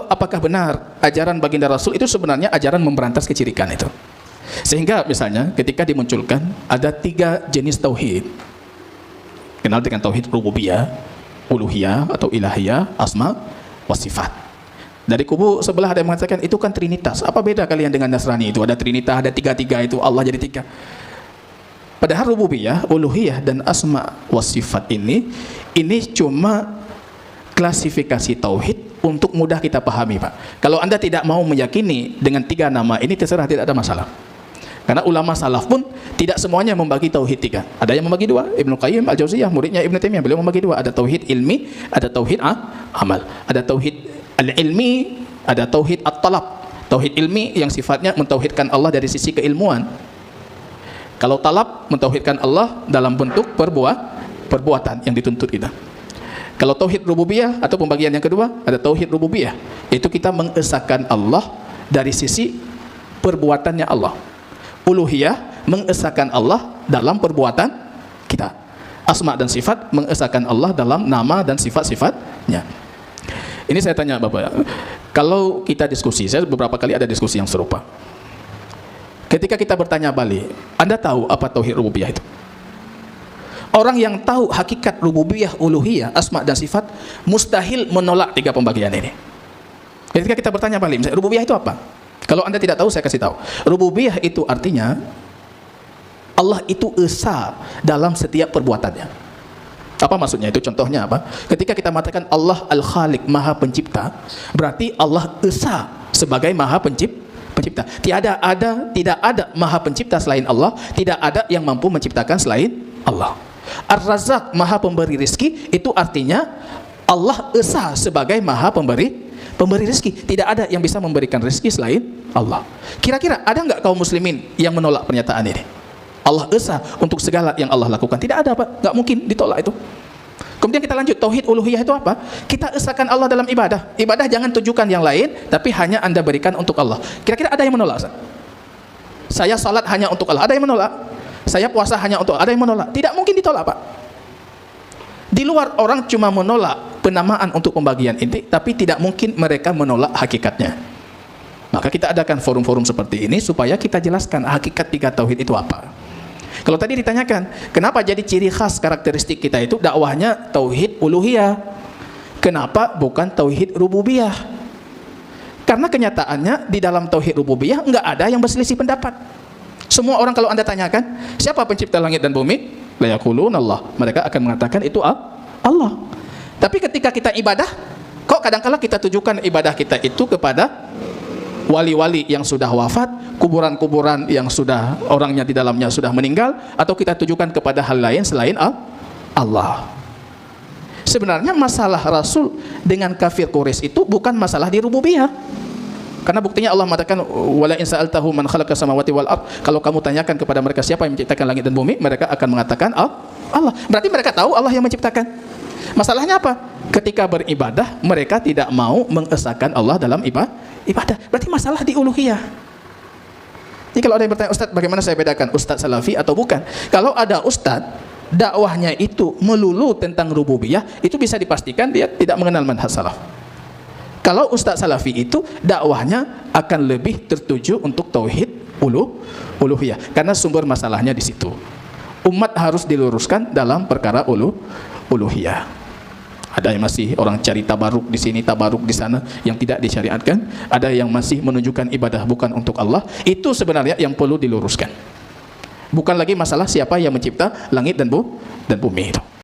apakah benar ajaran baginda Rasul itu sebenarnya ajaran memberantas kesyirikan itu. Sehingga misalnya ketika dimunculkan ada 3 jenis tauhid. Kenal dengan tauhid rububiyah, uluhiyah atau ilahiyah, asma wa sifat. Dari kubu sebelah ada yang mengatakan itu kan trinitas. Apa beda kalian dengan Nasrani itu? Ada trinitas, ada 3 itu, Allah jadi 3. Padahal rububiyah, uluhiyah dan asma wa sifat ini cuma klasifikasi tauhid untuk mudah kita pahami, Pak. Kalau Anda tidak mau meyakini dengan 3 nama ini, terserah, tidak ada masalah. Karena ulama salaf pun tidak semuanya membagi tauhid 3. Ada yang membagi 2. Ibnu Qayyim Al-Jauziyah, muridnya Ibnu Taimiyah, beliau membagi 2. Ada tauhid ilmi, ada tauhid amal. Ada tauhid al-ilmi, ada tauhid at-talab. Tauhid ilmi yang sifatnya mentauhidkan Allah dari sisi keilmuan. Kalau talab, mentauhidkan Allah dalam bentuk perbuatan yang dituntut kita. Kalau tauhid rububiyah atau pembagian yang kedua, ada tauhid rububiyah, itu kita mengesahkan Allah dari sisi perbuatannya Allah. Uluhiyah, mengesahkan Allah dalam perbuatan kita. Asma dan sifat, mengesahkan Allah dalam nama dan sifat-sifatnya. Ini saya tanya Bapak, kalau kita diskusi, saya beberapa kali ada diskusi yang serupa. Ketika kita bertanya balik, Anda tahu apa tauhid rububiyah itu? Orang yang tahu hakikat rububiyah, uluhiyah, asma dan sifat mustahil menolak 3 pembagian ini. Ketika kita bertanya balik, misalnya rububiyah itu apa? Kalau Anda tidak tahu, saya kasih tahu. Rububiyah itu artinya Allah itu esa dalam setiap perbuatannya. Apa maksudnya itu? Contohnya apa? Ketika kita mengatakan Allah Al-Khaliq, Maha Pencipta, berarti Allah esa sebagai Maha Pencipta. Tidak ada Maha Pencipta selain Allah, tidak ada yang mampu menciptakan selain Allah. Ar-Razzaq, Maha Pemberi rizki, itu artinya Allah esa sebagai Maha Pemberi rizki. Tidak ada yang bisa memberikan rizki selain Allah. Kira-kira ada nggak kaum muslimin yang menolak pernyataan ini? Allah esa untuk segala yang Allah lakukan. Tidak ada, Pak. Nggak mungkin ditolak itu. Kemudian kita lanjut, tauhid uluhiyah itu apa? Kita esakan Allah dalam ibadah. Ibadah jangan tujukan yang lain, tapi hanya Anda berikan untuk Allah. Kira-kira ada yang menolak? Saya salat hanya untuk Allah. Ada yang menolak? Saya puasa hanya untuk Allah. Ada yang menolak? Tidak mungkin ditolak, Pak. Di luar orang cuma menolak penamaan untuk pembagian ini, tapi tidak mungkin mereka menolak hakikatnya. Maka kita adakan forum-forum seperti ini supaya kita jelaskan hakikat 3 tauhid itu apa. Kalau tadi ditanyakan, kenapa jadi ciri khas karakteristik kita itu dakwahnya tauhid uluhiyah? Kenapa bukan tauhid rububiyah? Karena kenyataannya di dalam tauhid rububiyah enggak ada yang berselisih pendapat. Semua orang kalau Anda tanyakan, siapa pencipta langit dan bumi? La yaquluna Allah. Mereka akan mengatakan itu Allah. Tapi ketika kita ibadah, kok kadang-kala kita tujukan ibadah kita itu kepada wali-wali yang sudah wafat, kuburan-kuburan yang sudah orangnya di dalamnya sudah meninggal, atau kita tujukan kepada hal lain selain Allah. Sebenarnya masalah Rasul dengan kafir Quraisy itu bukan masalah di rububiyah. Karena buktinya Allah mengatakan wala in sa'altahu man khalaqas samawati wal ard, kalau kamu tanyakan kepada mereka siapa yang menciptakan langit dan bumi, mereka akan mengatakan Allah. Berarti mereka tahu Allah yang menciptakan. Masalahnya apa? Ketika beribadah mereka tidak mau mengesahkan Allah dalam ibadah. Berarti masalah di uluhiyah. Jadi kalau ada yang bertanya, Ustaz bagaimana saya bedakan Ustaz Salafi atau bukan? Kalau ada Ustaz dakwahnya itu melulu tentang rububiyah, itu bisa dipastikan dia tidak mengenal manhaj salaf. Kalau Ustaz Salafi itu dakwahnya akan lebih tertuju untuk tauhid uluhiyah, karena sumber masalahnya di situ. Umat harus diluruskan dalam perkara uluhiyah. Ada yang masih orang cari tabaruk di sini, tabaruk di sana yang tidak disyariatkan. Ada yang masih menunjukkan ibadah bukan untuk Allah. Itu sebenarnya yang perlu diluruskan. Bukan lagi masalah siapa yang mencipta langit dan bumi itu.